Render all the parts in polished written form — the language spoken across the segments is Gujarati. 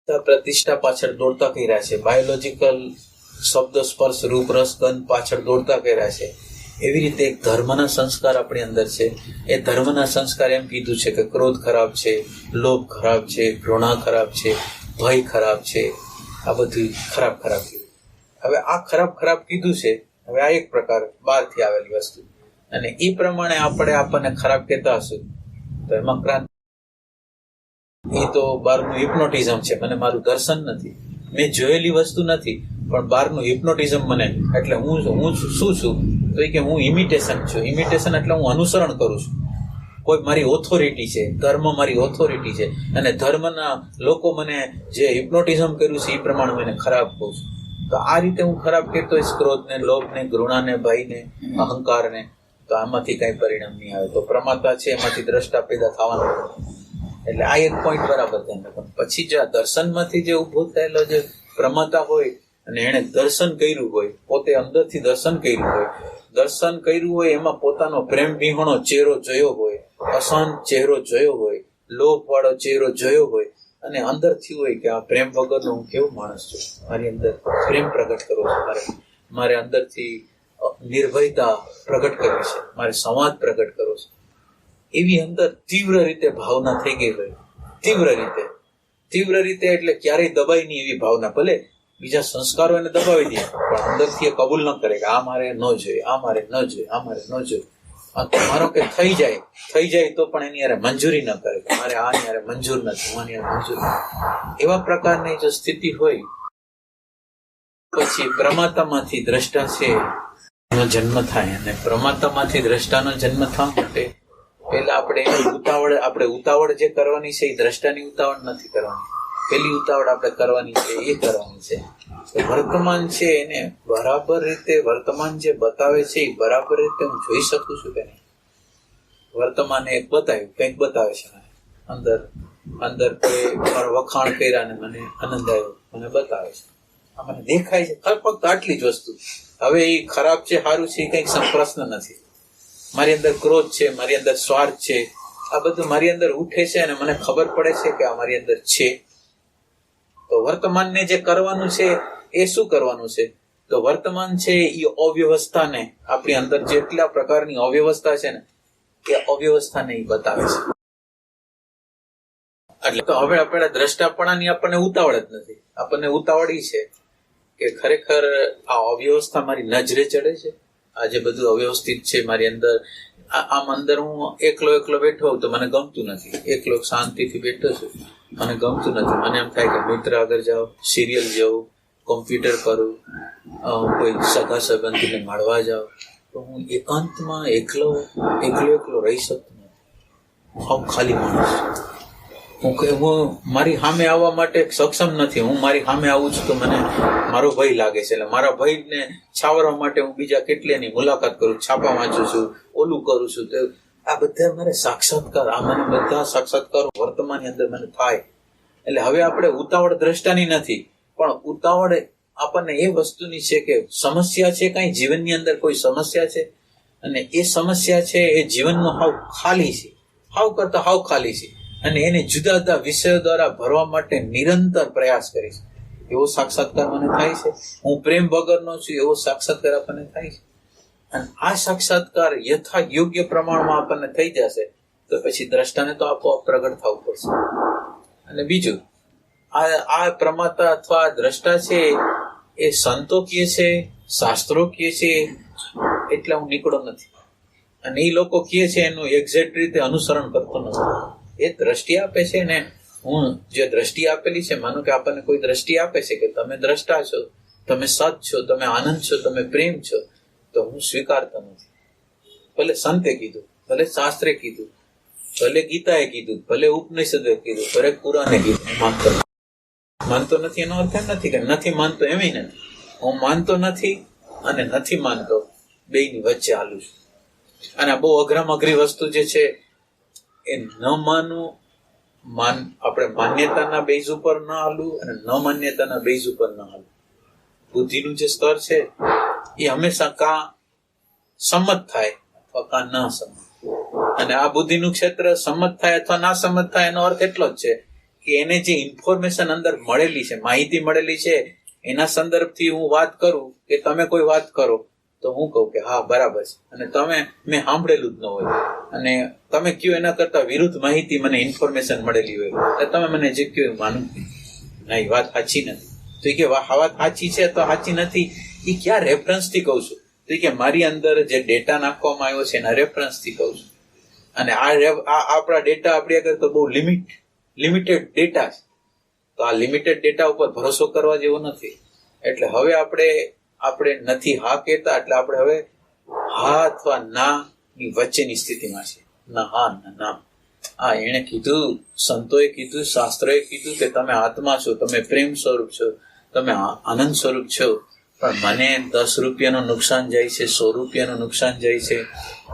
પ્રતિષ્ઠા પાછળ દોડતા કર્યા છે, બાયોલોજીકલ શબ્દ સ્પર્શ રૂપ રસ ગંધ પાછળ દોડતા કર્યા છે. એવી રીતે એક ધર્મના સંસ્કાર આપણી અંદર છે. એ ધર્મના સંસ્કાર એમ કીધું છે કે ક્રોધ ખરાબ છે, લોભ ખરાબ છે, ઘૃણા ખરાબ છે, ભય ખરાબ છે. આ બધું ખરાબ ખરાબ કીધું. હવે આ ખરાબ ખરાબ કીધું છે. હવે આ એક પ્રકાર બહારથી આવેલી વસ્તુ, અને એ પ્રમાણે આપણને ખરાબ કહેતા હશું તો એમાં ક્રાંતિ. એ તો બહારનું હિપ્નોટિઝમ છે. મને મારું દર્શન નથી, મેં જોયેલી વસ્તુ નથી, પણ બહારનું હિપ્નોટિઝમ મને. એટલે હું શું છું તો કે હું ઇમિટેશન છું. ઇમિટેશન એટલે હું અનુસરણ કરું છું. કોઈ મારી ઓથોરિટી છે, ધર્મ મારી ઓથોરિટી છે, અને ધર્મના લોકો મને જે હિપ્નોટિઝમ કર્યું છે એ પ્રમાણે હું એને ખરાબ કહું છું. તો આ રીતે હું ખરાબ કહેતો હોઈશ ક્રોધને, લોભને, ઘૃણાને, ભયને, અહંકારને, તો આમાંથી કઈ પરિણામ નહીં આવે. તો પ્રમાતા છે એમાંથી દ્રષ્ટા પેદા થવાનું. એટલે આ એક પોઈન્ટ બરાબર ધ્યાન રાખવાનું. પછી જે દર્શનમાંથી જે ઉભો થયેલો જે પ્રમાતા હોય અને એને દર્શન કર્યું હોય, પોતે અંદરથી દર્શન કર્યું હોય, એમાં પોતાનો પ્રેમ વિહોણો ચહેરો જોયો હોય, અશાંત ચહેરો જોયો હોય, લોભ વાળો ચહેરો જોયો હોય, અને અંદરથી હોય કે આ પ્રેમ વગરનો હું કેવો માણસ છું, મારી અંદર પ્રેમ પ્રગટ કરવો છે, મારે અંદરથી નિર્ભયતા પ્રગટ કરવી છે, મારે સંવાદ પ્રગટ કરવો છે. એવી અંદર તીવ્ર રીતે ભાવના થઈ ગઈ હોય. તીવ્ર રીતે એટલે ક્યારેય દબાઈ નહીં એવી ભાવના. ભલે બીજા સંસ્કારો એને દબાવી દે, પણ અંદરથી એ કબૂલ ન કરે કે આ મારે ન જોઈએ, આ મારે ન જોઈએ, આ મારે ન જોઈએ. મારો કે થઈ જાય તો પણ એની યારે મંજૂરી ન કરે કે મારે આની યારે મંજૂર નથી, હું આની યારે મંજૂર નથી. એવા પ્રકારની જો સ્થિતિ હોય, પછી પ્રમાતામાંથી દ્રષ્ટા છે એનો જન્મ થાય. અને પ્રમાતામાંથી દ્રષ્ટાનો જન્મ થવા માટે પેલા આપણે ઉતાવળ જે કરવાની છે એ દ્રષ્ટાની ઉતાવળ નથી કરવાની. પેલી ઉતાવળ આપણે કરવાની છે એ કરવાની છે. વર્તમાન છે એને બરાબર રીતે, વર્તમાન જે બતાવે છે એ બરાબર રીતે હું જોઈ શકું છું કે નહીં. વર્તમાન એક બતાવ્યું, કંઈક બતાવે છે મને અંદર મારા વખાણ કર્યા ને મને આનંદ આવ્યો, મને બતાવે છે, આ મને દેખાય છે. ફક્ત આટલી જ વસ્તુ. હવે એ ખરાબ છે, સારું છે, એ કંઈક પ્રશ્ન નથી. મારી અંદર ક્રોધ છે, મારી અંદર સ્વાર્થ છે, આ બધું મારી અંદર ઉઠે છે અને મને ખબર પડે છે કે આ મારી અંદર છે. તો વર્તમાનને જે કરવાનું છે એ શું કરવાનું છે? તો વર્તમાન છે એ અવ્યવસ્થાને, આપણી અંદર જેટલા પ્રકારની અવ્યવસ્થા છે ને એ અવ્યવસ્થાને એ બતાવે છે. એટલે તો હવે આપણે દ્રષ્ટાપણાની આપણને ઉતાવળ જ નથી. આપણને ઉતાવળી છે કે ખરેખર આ અવ્યવસ્થા મારી નજરે ચડે છે. આ જે બધું અવ્યવસ્થિત છે મારી અંદર, આમ અંદર હું એકલો બેઠો હોઉં તો મને ગમતું નથી. એકલો શાંતિથી બેઠો છું, મને ગમતું નથી. મને એમ થાય કે મિત્ર આગળ જાઓ, સિરિયલ જોઉં, કોમ્પ્યુટર કરું, કોઈ સગા સંબંધીને મળવા જાઉં, તો હું એકાંતમાં એકલો રહી શકતો નથી. હું ખાલી માણસ છું. હું મારી સામે આવવા માટે સક્ષમ નથી. હું મારી સામે આવું છું તો મને મારો ભય લાગે છે. એટલે મારા ભયને છાવરવા માટે હું બીજા કેટલાની મુલાકાત કરું, છાપા વાંચું છું, ઓલું કરું છું. તો આ બધા મારે સાક્ષાત્કાર, આ મને બધા સાક્ષાત્કારો વર્તમાનની અંદર મને થાય. એટલે હવે આપણે ઉતાવળ દ્રષ્ટાની નથી, પણ ઉતાવળ આપણને એ વસ્તુની છે કે સમસ્યા છે, કઈ જીવનની અંદર કોઈ સમસ્યા છે, અને એ સમસ્યા છે એ જીવનમાં હાવ ખાલી છે, હાવ કરતા હાવ ખાલી છે, અને એને જુદા જુદા વિષયો દ્વારા ભરવા માટે નિરંતર પ્રયાસ કરીશ. એવો સાક્ષાત્કાર મને થાય છે. હું પ્રેમ વગરનો છું એવો સાક્ષાત્કાર આપણને થાય છે. અને આ સાક્ષાત્કાર યથા યોગ્ય પ્રમાણમાં આપણને થઈ જશે તો પછી દ્રષ્ટાને તો આપોઆપ પ્રગટ થવું પડશે. અને બીજું, આ પ્રમાતા અથવા દ્રષ્ટા છે એ સંતો કહે છે, શાસ્ત્રો કહે છે, એટલે હું નીકળો નથી. અને એ લોકો કહે છે એનું એક્ઝેક્ટ રીતે અનુસરણ કરતો નથી. એ દ્રષ્ટિ આપે છે ને, હું જે દ્રષ્ટિ આપેલી છે, માનો કે આપણને કોઈ દ્રષ્ટિ આપે છે કે તમે દ્રષ્ટા છો, તમે સત છો, તમે આનંદ છો, તમે પ્રેમ છો, તો હું સ્વીકારતો નથી. ભલે સંતે કીધું, ભલે શાસ્ત્રે કીધું, ભલે ગીતાએ કીધું, ભલે ઉપનિષદે કીધું, ભલે પુરાણે કીધું, માનતો નથી. એનો અર્થ એમ નથી કે નથી માનતો, એમ નથી. હું માનતો નથી અને નથી માનતો, બેયની વચ્ચે હાલું છું. અને બહુ અઘરામાં અઘરી વસ્તુ જે છે એ ન માનવું, આપણે માન્યતાના બેઝ ઉપર ન હાલવું અને ન માન્યતાના બેઝ ઉપર ન હાલવું. બુદ્ધિનું જે સ્તર છે એ હંમેશા કાં સંમત થાય અથવા કાં ના સંમત. અને આ બુદ્ધિનું ક્ષેત્ર સંમત થાય અથવા ના સંમત થાય એનો અર્થ એટલો જ છે કે એને જે ઇન્ફોર્મેશન અંદર મળેલી છે, માહિતી મળેલી છે, એના સંદર્ભથી હું વાત કરું કે તમે કોઈ વાત કરો તો હું કહું કે હા બરાબર છે, અને મેં સાંભળેલું જ ન હોય અને તમે કયો એના કરતા વિરુદ્ધ માહિતી મને ઇન્ફોર્મેશન મળેલી હોય તો તમે મને જે કયો માનું ના, એ વાત સાચી નથી. તો કે વાત સાચી છે તો સાચી નથી, એ ક્યાં રેફરન્સથી કહું છું? તો કે મારી અંદર જે ડેટા નાખવામાં આવ્યો છે એના રેફરન્સથી કહું છું. અને આ આપણા ડેટા આપણી આગળ તો બહુ લિમિટેડ ડેટા છે. તો આ લિમિટેડ ડેટા ઉપર ભરોસો કરવા જેવો નથી. એટલે હવે આપણે નથી હા કહેતા, એટલે આપણે હવે હા અથવા ના ની વચ્ચેની સ્થિતિમાં છે. ના હા ના. હા, એને કીધું, સંતોએ કીધું, શાસ્ત્રોએ કીધું કે તમે આત્મા છો, તમે પ્રેમ સ્વરૂપ છો, તમે આનંદ સ્વરૂપ છો, પણ મને 10 રૂપિયાનું નુકસાન જાય છે, 100 રૂપિયાનું નુકસાન જાય છે.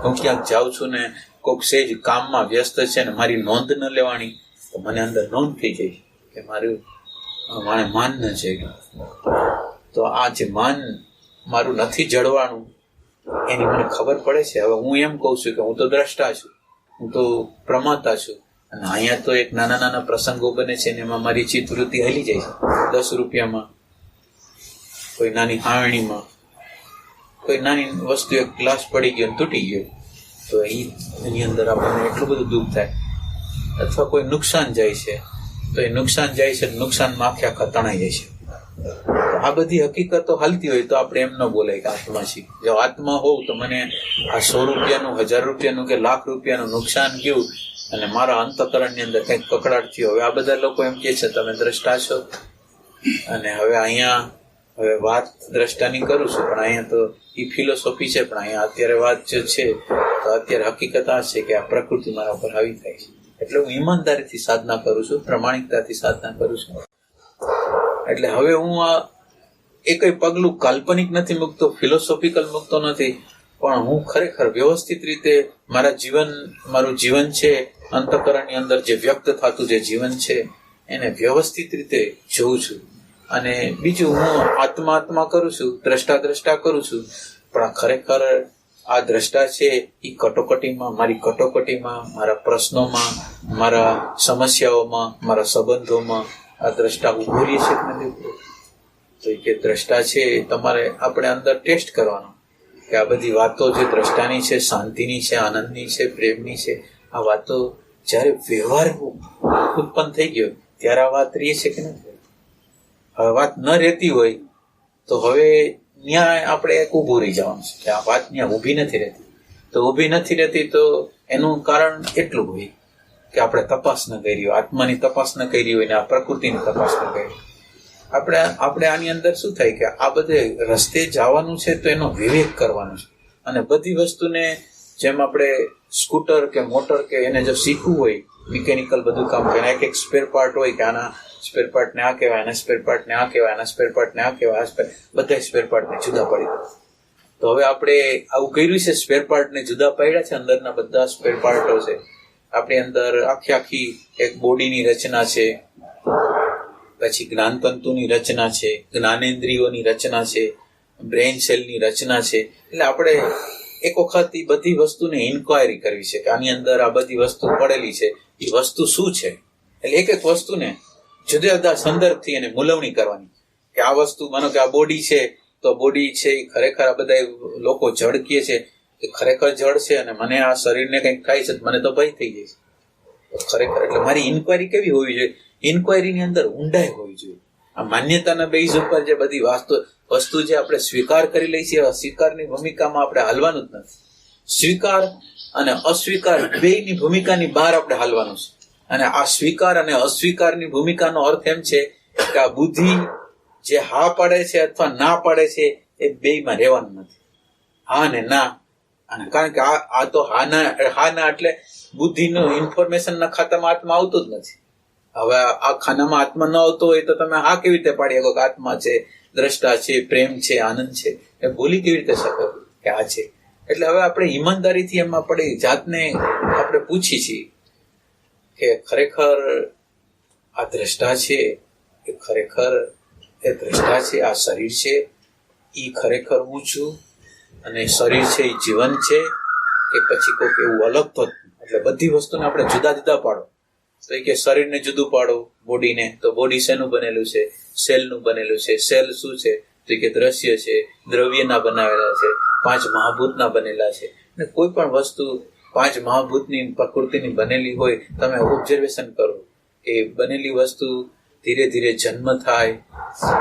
હું ક્યાંક જાઉં છું ને કોઈક સેજ કામમાં વ્યસ્ત છે ને મારી નોંધ ન લેવાની તો મને અંદર નોંધ થઈ જાય કે મારે માન ન છે. તો આ જે માન મારું નથી જળવાનું એની મને ખબર પડે છે. હવે હું એમ કહું છું કે હું તો દ્રષ્ટા છું, હું તો પ્રમાતા છું, અને અહીંયા તો એક નાના પ્રસંગો બને છે ને એમાં મારી ચિત્તવૃત્તિ હલી જાય છે. 10 રૂપિયામાં, કોઈ નાની હાવણીમાં, કોઈ નાની વસ્તુ, એક ગ્લાસ પડી ગયો તૂટી ગયો તો એની અંદર આપણને એટલું બધું દુઃખ થાય. અથવા કોઈ નુકસાન જાય છે તો એ નુકસાન જાય છે, નુકસાનમાં આખા તણાઈ જાય છે. આ બધી હકીકતો હાલતી હોય તો આપણે એમ ન બોલાય કે આત્મા છીએ. જો આત્મા હોવ તો મને આ 100 રૂપિયાનું, 1000 રૂપિયાનું કે લાખ રૂપિયાનું નુકસાન ગયું અને મારા અંતઃકરણની અંદર કંઈક કકડાટ થયો. હવે આ બધા લોકો એમ કહે છે તમે દ્રષ્ટા છો, અને હવે વાત દ્રષ્ટાની કરું છું, પણ અહીંયા તો એ ફિલોસોફી છે. પણ અહીંયા અત્યારે વાત જે છે તો અત્યારે હકીકત આ છે કે આ પ્રકૃતિ મારા ઉપર હાવી થાય છે. એટલે હું ઈમાનદારીથી સાધના કરું છું, પ્રમાણિકતાથી સાધના કરું છું. એટલે હવે હું આ એકય પગલું કાલ્પનિક નથી મૂકતો, ફિલોસોફિકલ મૂકતો નથી, પણ હું ખરેખર વ્યવસ્થિત રીતે મારું જીવન છે, અંતઃકરણની અંદર જે વ્યક્ત થતું જે જીવન છે એને વ્યવસ્થિત રીતે જોઉં છું. અને બીજું, હું આત્મા કરું છું, દ્રષ્ટા કરું છું, પણ ખરેખર આ દ્રષ્ટા છે એ મારી કટોકટીમાં, મારા પ્રશ્નોમાં, મારા સમસ્યાઓમાં, મારા સંબંધોમાં આ દ્રષ્ટા ઉભો રહી છે કે નથી? તો કે દ્રષ્ટા છે તમારે આપણે અંદર ટેસ્ટ કરવાનો કે આ બધી વાતો જે દ્રષ્ટાની છે, શાંતિની છે, આનંદની છે, પ્રેમની છે, આ વાતો જ્યારે વ્યવહાર ઉત્પન્ન થઈ ગયો ત્યારે આ વાત રહી છે કે નથી? હવે વાત ન રહેતી હોય તો હવે ત્યાં આપણે એક ઊભું રહી જવાનું છે કે આ વાત ત્યાં ઊભી નથી રહેતી. તો ઊભી નથી રહેતી તો એનું કારણ એટલું હોય કે આપણે તપાસ ન કરી હોય, આત્માની તપાસ ન કરી હોય ને આ પ્રકૃતિની તપાસ ન કરી. આપણે આની અંદર શું થાય કે આ બધે રસ્તે જવાનું છે તો એનો વિવેક કરવાનો છે. અને બધી વસ્તુને જેમ આપણે સ્કૂટર કે મોટર કે એને જો શીખવું હોય, મિકેનિકલ બધું કામ કરે, એક સ્પેર પાર્ટ હોય કે આના સ્પેર પાર્ટને આ કહેવાય, આના સ્પેર પાર્ટને આ કહેવાય, આના સ્પેર પાર્ટને આ કહેવાય, બધા સ્પેર પાર્ટને જુદા પડી દે. તો હવે આપણે આવું કર્યું છે, સ્પેર પાર્ટને જુદા પાડ્યા છે. અંદરના બધા સ્પેર પાર્ટો છે આપણી અંદર, આખી એક બોડીની રચના છે, પછી જ્ઞાનતંતુની રચના છે, જ્ઞાનેન્દ્રિયોની રચના છે, બ્રેઇન સેલની રચના છે. એટલે આપણે એક વખત એ બધી વસ્તુને ઇન્ક્વાયરી કરવી છે કે આની અંદર આ બધી વસ્તુ પડેલી છે, એ વસ્તુ શું છે. એટલે એક વસ્તુને જુદા જુદા સંદર્ભથી એને મૂલવણી કરવાની કે આ વસ્તુ, માનો કે આ બોડી છે તો બોડી છે એ ખરેખર આ બધા લોકો જડ કહે છે કે ખરેખર જડ છે, અને મને આ શરીરને કંઈક થાય છે મને તો ભય થઈ જાય છે ખરેખર. એટલે મારી ઇન્ક્વાયરી કેવી હોવી જોઈએ? ઇન્ક્વાયરીની અંદર ઊંડાઈ હોવી જોઈએ. આ માન્યતાના બેઝ ઉપર જે બધી વસ્તુ જે આપણે સ્વીકાર કરી લઈ છે, સ્વીકારની ભૂમિકામાં આપણે હાલવાનું જ નથી. સ્વીકાર અને અસ્વીકાર બેયની ભૂમિકાની બહાર આપણે હાલવાનું છે. અને આ સ્વીકાર અને અસ્વીકારની ભૂમિકાનો અર્થ એમ છે કે આ બુદ્ધિ જે હા પાડે છે અથવા ના પાડે છે એ બેયમાં રહેવાનું નથી. હા ને ના. અને કારણ કે આ તો હા ના એટલે બુદ્ધિનું ઇન્ફોર્મેશનના ખાતામાં આત્મા આવતો જ નથી. હવે આ ખાનામાં આત્મા ન આવતો હોય તો તમે હા કેવી રીતે પાડી શકો કે આત્મા છે, દ્રષ્ટા છે, પ્રેમ છે, આનંદ છે? એ બોલી કેવી રીતે શકો કે આ છે? એટલે હવે આપણે ઈમાનદારીથી એમાં આપણે જાતને આપણે પૂછી છીએ કે ખરેખર આ દ્રષ્ટા છે, એ ખરેખર એ દ્રષ્ટા છે, આ શરીર છે એ ખરેખર હું છું, અને શરીર છે એ જીવન છે કે પછી કોઈક એવું અલગ તો? એટલે બધી વસ્તુને આપણે જુદા જુદા પાડો. તો એ કે શરીરને જુદું પાડો, બોડીને, તો બોડી શેનું બનેલું છે? સેલનું બનેલું છે. સેલ શું છે? તો કે દ્રશ્ય છે, દ્રવ્યના બનાવેલા છે, 5 મહાભૂતના બનેલા છે. અને કોઈ પણ વસ્તુ 5 મહાભૂતની પ્રકૃતિની બનેલી હોય, તમે ઓબ્ઝર્વેશન કરો કે બનેલી વસ્તુ ધીરે ધીરે જન્મ થાય,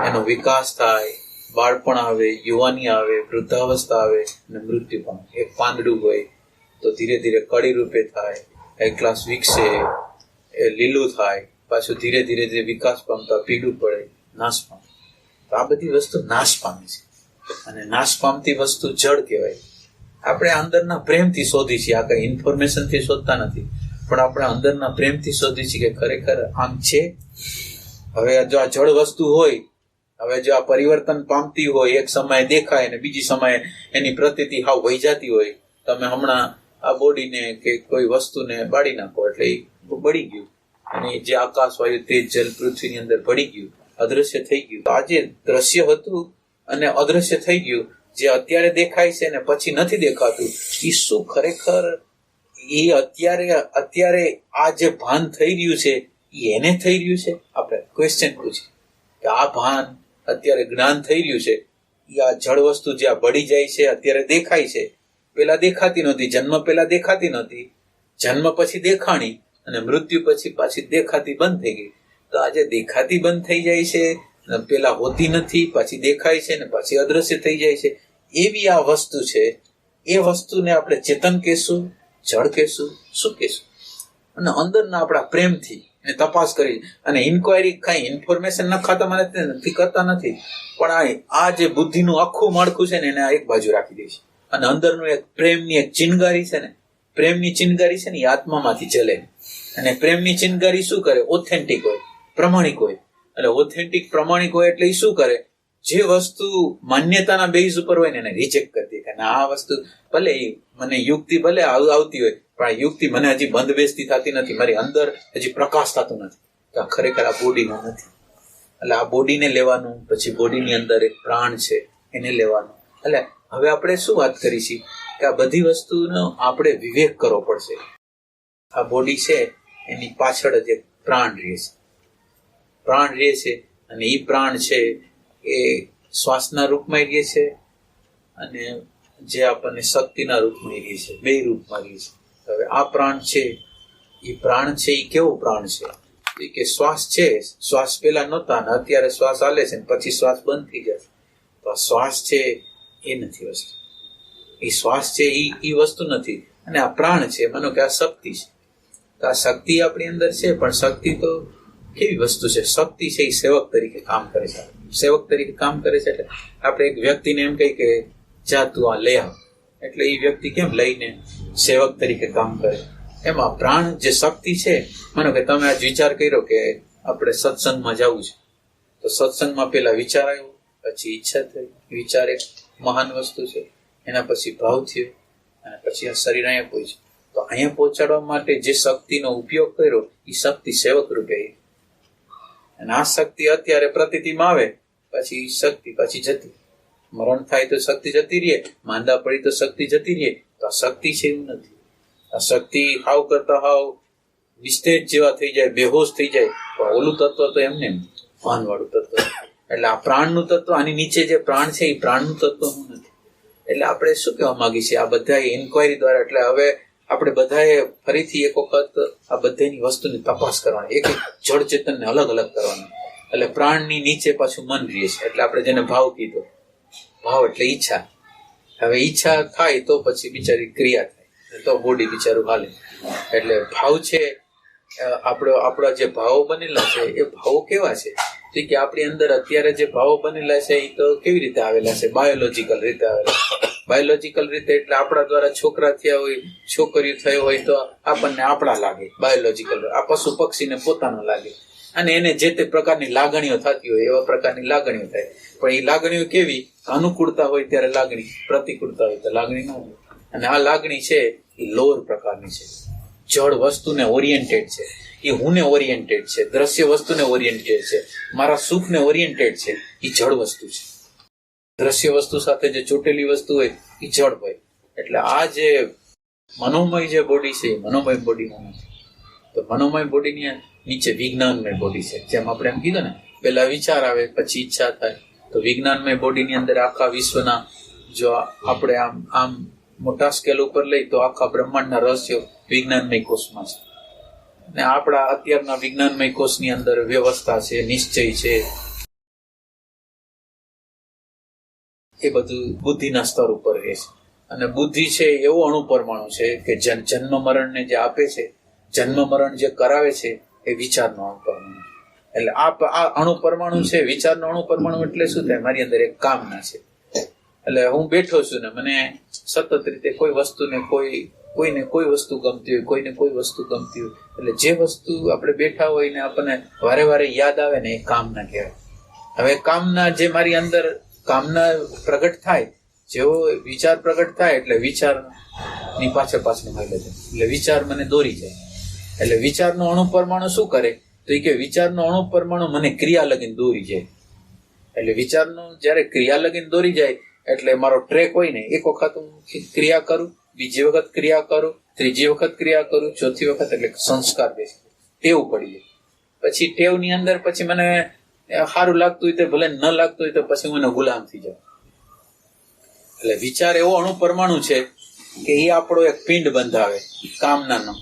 એનો વિકાસ થાય, બાળપણ આવે, યુવાની આવે, વૃદ્ધાવસ્થા આવે અને મૃત્યુ પણ. એક પાંદડું હોય તો ધીરે ધીરે કળી રૂપે થાય, એક ક્લાસ વિકસે, એ લીલું થાય, પાછું ધીરે ધીરે ધીરે વિકાસ પામતા પીળું પડે, નાશ પામે. તો આ બધી વસ્તુ નાશ પામે છે. અને નાશ પામતી વસ્તુ જળ કહેવાય. આપણે અંદરના પ્રેમથી શોધી છીએ, આ કઈ ઇન્ફોર્મેશનથી શોધતા નથી, પણ આપણે અંદરના પ્રેમથી શોધી છીએ કે ખરેખર આમ છે. હવે જો આ જળ વસ્તુ હોય, હવે જો આ પરિવર્તન પામતી હોય, એક સમયે દેખાય ને બીજી સમયે એની પ્રતીતિ હાવ વહી જતી હોય, તમે હમણાં આ બોડીને કે કોઈ વસ્તુને બાળી નાખો એટલે એ બળી ગયું, અને જે આકાશ, વાયુ, તેજ, જલ, પૃથ્વીની અંદર ભળી ગયું, અદ્રશ્ય થઈ ગયું. તો આ જે દ્રશ્ય હતું અને અદ્રશ્ય થઈ ગયું, જે અત્યારે દેખાય છે ને પછી નથી દેખાતું, એ શું ખરેખર એ અત્યારે આ જે ભાન થઈ રહ્યું છે એને થઈ રહ્યું છે? આપણે ક્વેશ્ચન પૂછીએ કે આ ભાન અત્યારે જ્ઞાન થઈ રહ્યું છે, એ આ જળ વસ્તુ જે આ બળી જાય છે, અત્યારે દેખાય છે, પેલા દેખાતી નહોતી, જન્મ પેલા દેખાતી નહોતી, જન્મ પછી દેખાણી, અને મૃત્યુ પછી પાછી દેખાતી બંધ થઈ ગઈ. તો આજે દેખાતી બંધ થઈ જાય છે, પેલા હોતી નથી, પાછી દેખાય છે ને પાછી અદ્રશ્ય થઈ જાય છે, એવી આ વસ્તુ છે. એ વસ્તુને આપણે ચેતન કહેશું, જળ કહેશું, શું કહેશું? અને અંદરના આપણા પ્રેમથી એને તપાસ કરી, અને ઇન્ક્વાયરી કઈ ઇન્ફોર્મેશન નથી કરતા નથી, પણ આ જે બુદ્ધિનું આખું માળખું છે ને એને એક બાજુ રાખી દે છે, અને અંદરનું એક પ્રેમની એક ચિનગારી છે ને, પ્રેમની ચિનગારી છે ને એ આત્મામાંથી ચલે. અને પ્રેમની ચિનગારી શું કરે? ઓથેન્ટિક હોય, પ્રમાણિક હોય. એટલે ઓથેન્ટિક પ્રમાણિક હોય એટલે એ શું કરે? જે વસ્તુ માન્યતાના બેઝ ઉપર હોય ને એને રિજેક્ટ કરતી કે ના, આ વસ્તુ ભલે મને યુક્તિ ભલે આવતી હોય, પણ આ યુક્તિ મને હજી બંધ બેસતી થતી નથી, મારી અંદર હજી પ્રકાશ થતો નથી, તો આ ખરેખર આ બોડીમાં નથી. એટલે આ બોડીને લેવાનું, પછી બોડીની અંદર એક પ્રાણ છે એને લેવાનું. એટલે હવે આપણે શું વાત કરીશી કે આ બધી વસ્તુનો આપણે વિવેક કરવો પડશે. આ બોડી છે એની પાછળ જ એક પ્રાણ રહે છે, પ્રાણ રહે છે, અને એ પ્રાણ છે એ શ્વાસના રૂપમાં રહે છે, અને જે આપણને શક્તિના રૂપમાં રહે છે, બે રૂપમાં રહે છે. હવે આ પ્રાણ છે, એ પ્રાણ છે એ કેવો પ્રાણ છે? કે શ્વાસ છે, શ્વાસ પેલા નહોતા ને અત્યારે શ્વાસ હાલે છે ને પછી શ્વાસ બંધ થઈ જશે. તો આ શ્વાસ છે એ નથી વસ્તુ, એ શ્વાસ છે એ વસ્તુ નથી. અને આ પ્રાણ છે, માનો કે આ શક્તિ છે, તો આ શક્તિ આપણી અંદર છે, પણ શક્તિ તો કેવી વસ્તુ છે? શક્તિ છે એ સેવક તરીકે કામ કરે છે. સેવક તરીકે કામ કરે છે એટલે આપણે એક વ્યક્તિને એમ કહી કે જા તું આ લઈ આવ, એટલે એ વ્યક્તિ કેમ લઈને સેવક તરીકે કામ કરે? એમાં પ્રાણ જે શક્તિ છે, માનો કે તમે આજ વિચાર કર્યો કે આપણે સત્સંગમાં જવું છે, તો સત્સંગમાં પેલા વિચાર આવ્યો, પછી ઈચ્છા થઈ, વિચાર એક મહાન વસ્તુ છે, એના પછી ભાવ થયો, અને પછી આ શરીર અહીંયા પહોંચ્યું. તો અહીંયા પહોંચાડવા માટે જે શક્તિનો ઉપયોગ કર્યો એ શક્તિ સેવક રૂપે, અને આ શક્તિ અત્યારે પ્રતીતિમાં આવે, પછી શક્તિ પછી જતી, મરણ થાય તો શક્તિ જતી રહે, માંદા પડી તો શક્તિ જતી રહે. તો આ શક્તિ છે એવું નથી. આ શક્તિ હાવ કરતા હાવ વિસ્તેજ જેવા થઈ જાય, બેહોશ થઈ જાય, પણ ઓલું તત્વ તો એમને ભાનવાળું તત્વ. એટલે આ પ્રાણનું તત્વ, આની નીચે જે પ્રાણ છે એ પ્રાણનું તત્વ હું નથી. એટલે આપણે શું કહેવા માંગીએ છીએ આ બધા ઇન્ક્વાયરી દ્વારા? એટલે હવે આપણે બધાએ ફરીથી એક વખત આ બધાની વસ્તુની તપાસ કરવાની, એક એક જળ ચેતનને અલગ અલગ કરવાની. એટલે પ્રાણની નીચે પાછું મન રહે છે, એટલે આપણે જેને ભાવ કીધો, ભાવ એટલે ઈચ્છા. હવે ઈચ્છા થાય તો પછી બિચારી ક્રિયા થાય, તો બોડી બિચારું હાલે. એટલે ભાવ છે, આપણા જે ભાવો બનેલા છે એ ભાવો કેવા છે? તો કે આપણી અંદર અત્યારે જે ભાવો બનેલા છે એ તો કેવી રીતે આવેલા છે? બાયોલોજીકલ રીતે આવેલા. બાયોલોજીકલ રીતે એટલે આપણા દ્વારા છોકરા થયા હોય, છોકરીઓ થયો હોય તો આપણને આપણા લાગે બાયોલોજીકલ. આ પશુ પક્ષીને પોતાનો લાગે, અને એને જે તે પ્રકારની લાગણીઓ થતી હોય એવા પ્રકારની લાગણીઓ થાય. પણ એ લાગણીઓ કેવી? અનુકૂળતા હોય ત્યારે લાગણી, પ્રતિકૂળતા હોય તો લાગણી ન હોય. અને આ લાગણી છે એ લોઅર પ્રકારની છે, જળ વસ્તુને ઓરિએન્ટેડ છે, એ હુંને ઓરિએન્ટેડ છે, દ્રશ્ય વસ્તુને ઓરિએન્ટેડ છે, મારા સુખને ઓરિએન્ટેડ છે. એ જળ વસ્તુ છે. દ્રશ્ય વસ્તુ સાથે જે ચોટેલી વસ્તુ હોય એ જળ હોય. એટલે આ જે મનોમય જે બોડી છે એ મનોમય બોડીમાં નથી. તો મનોમય બોડીની નીચે વિજ્ઞાનમય બોડી છે. જેમ આપણે એમ કીધું ને, પેલા વિચાર આવે પછી ઈચ્છા થાય. તો વિજ્ઞાનમય બોડીની અંદર આખા વિશ્વના, જો આપણે આમ આમ મોટા સ્કેલ ઉપર લઈ તો આખા બ્રહ્માંડના રહસ્યો વિજ્ઞાનમય કોષમાં છે. ને આપણા અત્યારના વિજ્ઞાનમય કોષની અંદર વ્યવસ્થા છે, નિશ્ચય છે, એ બધું બુદ્ધિના સ્તર ઉપર રહે છે. અને બુદ્ધિ છે એવો અણુ પરમાણુ છે કે જન્મ મરણને જે આપે છે, જન્મ મરણ જે કરાવે છે, એ વિચારનો અણુ પરમાણુ. એટલે આ અણુ પરમાણુ છે, વિચારનો અણુ પરમાણુ. એટલે શું થાય? મારી અંદર એક કામના છે. એટલે હું બેઠો છું ને મને સતત રીતે કોઈ વસ્તુને કોઈને કોઈ વસ્તુ ગમતી હોય, કોઈને કોઈ વસ્તુ ગમતી હોય. એટલે જે વસ્તુ આપણે બેઠા હોય ને આપણને વારે વારે યાદ આવે ને, એ કામના કહેવાય. હવે કામના જે મારી અંદર કામના પ્રગટ થાય, જેવો વિચાર પ્રગટ થાય એટલે વિચારની પાછળ હાલે છે. એટલે વિચાર મને દોરી જાય. એટલે વિચારનો અણુ પરમાણુ શું કરે? તો એ કે વિચારનો અણુ પરમાણુ મને ક્રિયા લગીને દોરી જાય. એટલે વિચારનો જયારે ક્રિયા લગીને દોરી જાય એટલે મારો ટ્રેક હોય ને, એક વખત હું ક્રિયા કરું, બીજી વખત ક્રિયા કરું, ત્રીજી વખત ક્રિયા કરું, ચોથી વખત એટલે સંસ્કાર બેસે, ટેવ પડી જાય. પછી ટેવની અંદર પછી મને સારું લાગતું હોય તો ભલે ન લાગતું હોય તો પછી હું એનો ગુલામ થઈ જાઉં. એટલે વિચાર એવો અણુ પરમાણુ છે કે એ આપણો એક પિંડ બંધાવે કામનાનો.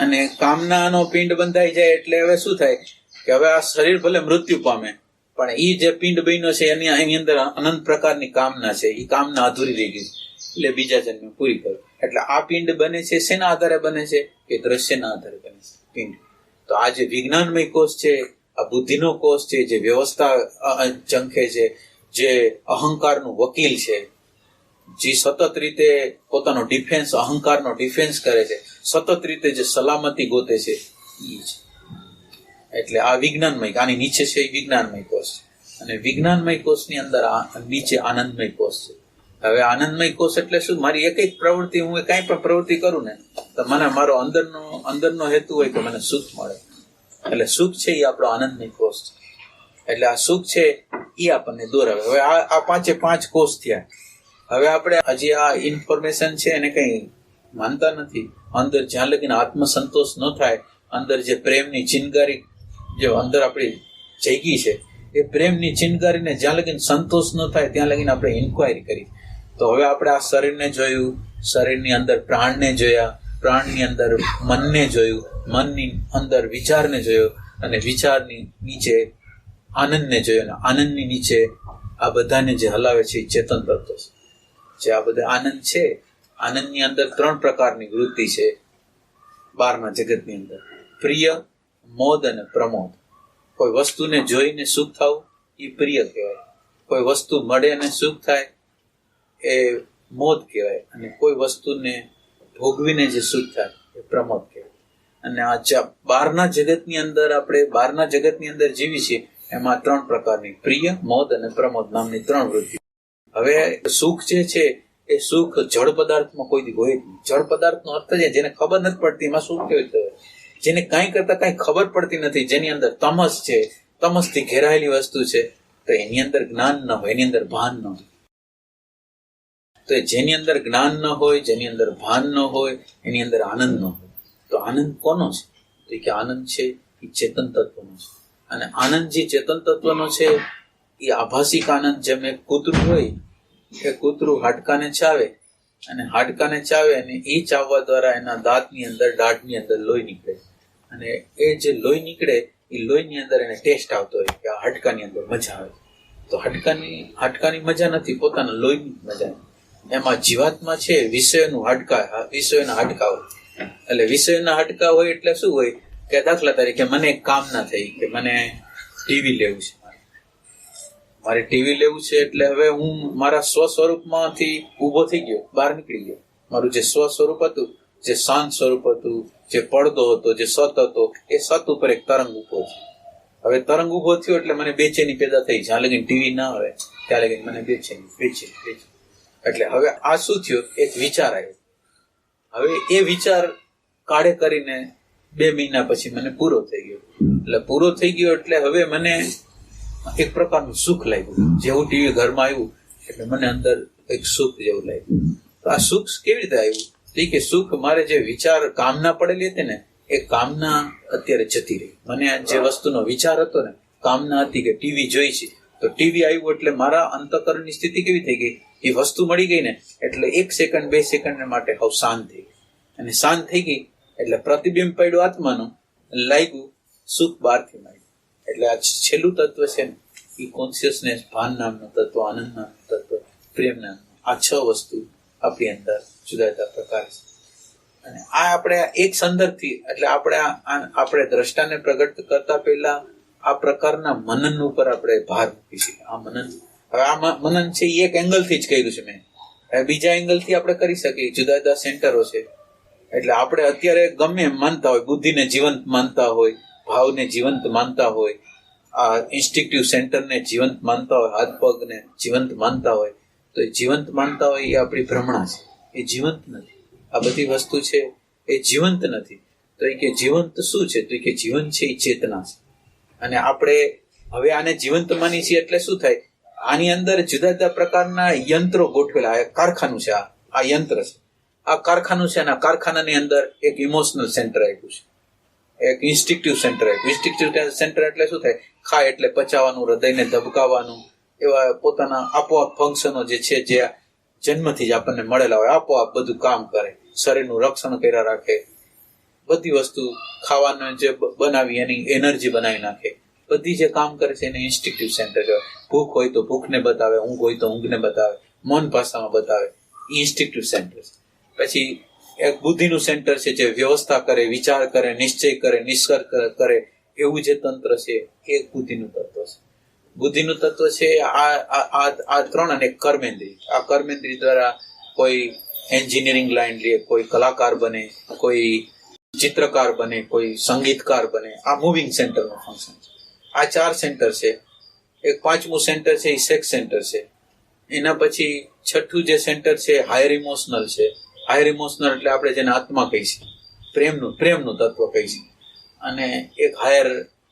અને કામનાનો પિંડ બંધાઈ જાય એટલે હવે શું થાય કે હવે આ શરીર ભલે મૃત્યુ પામે, પણ એ જે પિંડ બન્યો છે એની અંદર અનંત પ્રકારની કામના છે. એ કામના અધૂરી રહી ગઈ એટલે બીજા જન્મ પૂરી કરું. એટલે આ પિંડ બને છે શેના આધારે બને છે? કે દ્રશ્યના આધારે બને છે પિંડ. તો આ જે વિજ્ઞાનમય કોષ છે, આ બુદ્ધિનો કોષ છે, જે વ્યવસ્થા ચંખે છે, જે અહંકારનું વકીલ છે, જે સતત રીતે પોતાનો ડિફેન્સ, અહંકારનો ડિફેન્સ કરે છે, સતત રીતે જે સલામતી ગોતે છે, એ છે. એટલે આ વિજ્ઞાનમય, આની નીચે છે એ વિજ્ઞાનમય કોષ છે. અને વિજ્ઞાનમય કોષની અંદર નીચે આનંદમય કોષ છે. હવે આનંદમય કોષ એટલે શું? મારી એક પ્રવૃત્તિ, હું કઈ પણ પ્રવૃત્તિ કરું ને તો મને મારો અંદરનો હેતુ હોય કે મને સુખ મળે. એટલે સુખ છે એ આપણો આનંદમય કોષ છે. એટલે આ સુખ છે એ આપણને દોરાવે. હવે આ પાંચે પાંચ કોષ થયા. હવે આપણે હજી આ ઇન્ફોર્મેશન છે એને કઈ માનતા નથી. અંદર જ્યાં લગીને આત્મસંતોષ ન થાય, અંદર જે પ્રેમની ચિનગારી જે અંદર આપણી જઈગી છે, એ પ્રેમની ચિનગારીને જ્યાં લગીને સંતોષ ન થાય ત્યાં લગીને આપણે ઇન્ક્વાયરી કરી. તો હવે આપણે આ શરીરને જોયું, શરીરની અંદર પ્રાણને જોયા, પ્રાણની અંદર મનને જોયું, મનની અંદર વિચારને જોયો, અને વિચારની નીચે આનંદને જોયો, અને આનંદની નીચે આ બધાને જે હલાવે છે એ ચેતન તત્વ છે. જે આ બધા આનંદ છે, આનંદની અંદર 3 પ્રકારની વૃત્તિ છે બહારના જગતની અંદર: પ્રિય, મોદ અને પ્રમોદ. કોઈ વસ્તુને જોઈને સુખ થવું એ પ્રિય કહેવાય. કોઈ વસ્તુ મળે અને સુખ થાય એ મોદ કહેવાય. અને કોઈ વસ્તુને ભોગવીને જે સુખ થાય એ પ્રમોદ કહેવાય. અને આ બહારના જગતની અંદર, આપણે બહારના જગતની અંદર જીવી છીએ એમાં 3 પ્રકારની પ્રિય, મોદ અને પ્રમોદ નામની 3 વૃત્તિ. હવે સુખ જે છે એ સુખ જળ પદાર્થમાં કોઈ દી હોય જ નહીં. જળ પદાર્થનો અર્થ છે જેને ખબર નથી પડતી એમાં સુખ કેવી રીતે હોય? જેને કાંઈ કરતા કાંઈ ખબર પડતી નથી, જેની અંદર તમસ છે, તમસથી ઘેરાયેલી વસ્તુ છે, તો એની અંદર જ્ઞાન ન હોય, એની અંદર ભાન ન હોય. તો જેની અંદર જ્ઞાન ન હોય, જેની અંદર ભાન ન હોય, એની અંદર આનંદ ન હોય. તો આનંદ કોનો છે? તો કે આનંદ છે એ ચેતન તત્વનો છે. અને આનંદ જે ચેતન તત્વનો છે એ આભાસિક આનંદ. જેમ એક કૂતરું હોય, એ કૂતરું હાડકાને ચાવે, અને હાડકાને ચાવે અને એ ચાવવા દ્વારા એના દાંતની અંદર, દાઢની અંદર લોહી નીકળે. અને એ જે લોહી નીકળે એ લોહીની અંદર એને ટેસ્ટ આવતો હોય કે આ હાડકાની અંદર મજા આવે. તો હાડકાની મજા નથી, પોતાના લોહીની મજા. એમાં જીવાત્મા છે વિષયનું હાડકા, વિષયના હાડકા હોય. એટલે વિષયના હાડકા હોય એટલે શું હોય કે દાખલા તરીકે મને એક કામના થઈ કે મને ટીવી લેવું છે, મારે ટીવી લેવું છે. એટલે હવે હું મારા સ્વ સ્વરૂપમાંથી ઉભો થઈ ગયો, બહાર નીકળી ગયો. મારું જે સ્વ સ્વરૂપ હતું, જે શાંત સ્વરૂપ હતું, જે પડદો હતો, જે સત હતો, એ સત ઉપર એક તરંગ ઉભો થયો. હવે તરંગ ઉભો થયો એટલે મને બેચેની પેદા થઈ. જ્યાં લગીને ટીવી ના આવે ત્યાં લગીને મને બેચેની. એટલે હવે આ શું થયું? એક વિચાર આવ્યો. હવે એ વિચાર કાઢે કરીને 2 મહિના પછી મને પૂરો થઈ ગયો. એટલે પૂરો થઈ ગયો એટલે હવે મને એક પ્રકારનું સુખ લાગ્યું. જેવું ટીવી ઘરમાં આવ્યું એટલે મને અંદર એક સુખ જેવું લાગ્યું. તો આ સુખ કેવી રીતે આવ્યું? કે સુખ મારે જે વિચાર કામના પડેલી હતી ને એ કામના અત્યારે જતી રહી. મને જે વસ્તુનો વિચાર હતો ને, કામના હતી કે ટીવી જોઈ છે, તો ટીવી આવ્યું એટલે મારા અંતઃકરણની સ્થિતિ કેવી થઈ ગઈ, એ વસ્તુ મળી ગઈ ને એટલે 1 સેકન્ડ 2 સેકન્ડ માટે હવે શાંત થઈ ગઈ. અને શાંત થઈ ગઈ એટલે પ્રતિબિંબ પડ્યું આત્માનું, લાગ્યું સુખ બહારથી મળ્યું. એટલે આ છેલ્લું તત્વ છે ને, એ કોન્શિયસનેસ, ભાન નામનું તત્વ, આનંદ નામનું તત્વ, પ્રેમ નામનું, આ 6 વસ્તુ આપણી અંદર જુદા જુદા પ્રકાર છે. અને આ આપણે એક સંદર્ભથી, એટલે આપણે દ્રષ્ટાને પ્રગટ કરતા પહેલા આ પ્રકારના મનન ઉપર આપણે ભાર મૂકીશું. આ મનન, હવે આ મનન છે એ એક એંગલથી જ કર્યું છે મેં. બીજા એંગલથી આપણે કરી શકીએ. જુદા જુદા સેન્ટરો છે. એટલે આપણે અત્યારે ગમે એમ માનતા હોય, બુદ્ધિને જીવંત માનતા હોય, ભાવને જીવંત માનતા હોય, આ ઇન્સ્ટિંક્ટિવ સેન્ટરને જીવંત માનતા હોય, હાથ પગને જીવંત માનતા હોય, તો એ જીવંત માનતા હોય એ આપણી ભ્રમણા છે. એ જીવંત નથી. આ બધી વસ્તુ છે એ જીવંત નથી. તો એ કે જીવંત શું છે? તો એ કે જીવન છે એ ચેતના છે. અને આપણે હવે આને જીવંત માની છીએ એટલે શું થાય? આની અંદર જુદા જુદા પ્રકારના યંત્રો ગોઠવેલા. આ કારખાનું છે, આ યંત્ર છે, આ કારખાનું છે. અને આ કારખાનાની અંદર એક ઇમોશનલ સેન્ટર આપ્યું છે, એક ઇન્સ્ટિંક્ટિવ સેન્ટર આપ્યું. ઇન્સ્ટિંક્ટિવ સેન્ટર એટલે શું થાય? ખાય એટલે પચાવવાનું, હૃદયને ધબકાવવાનું, એવા પોતાના આપોઆપ ફંક્શનો જે છે, જે જન્મથી જ આપણને મળેલા હોય, આપોઆપ બધું કામ કરે, શરીરનું રક્ષણ કર્યા રાખે, બધી વસ્તુ ખાવાનું જે બનાવી એની એનર્જી બનાવી નાખે, બધી જે કામ કરે છે એને ઇન્સ્ટિંક્ટિવ સેન્ટર કહેવાય. ભૂખ હોય તો ભૂખને બતાવે, ઊંઘ હોય તો ઊંઘને બતાવે, મૌન ભાષામાં બતાવે, ઇન્સ્ટિંક્ટિવ સેન્ટર છે. પછી એક બુદ્ધિનું સેન્ટર છે જે વ્યવસ્થા કરે, વિચાર કરે, નિશ્ચય કરે, નિષ્કર્ષ કરે, એવું જે તંત્ર છે એ બુદ્ધિનું તત્વ છે. બુદ્ધિનું તત્વ છે આ 3. અને કર્મેન્દ્રિય. આ કર્મેન્દ્રિય દ્વારા કોઈ એન્જિનિયરિંગ લાઈન લે, કોઈ કલાકાર બને, કોઈ ચિત્રકાર બને, કોઈ સંગીતકાર બને. આ મૂવિંગ સેન્ટરનું ફંક્શન છે. આ 4 સેન્ટર છે. એક 5મું સેન્ટર છે એ સેક્સ સેન્ટર છે. એના પછી 6થું જે સેન્ટર છે હાયર ઇમોશનલ છે. હાયર ઇમોશનલ એટલે આપણે જેને આત્મા કહીશું, પ્રેમનું તત્વ કહીશું. અને એક હાયર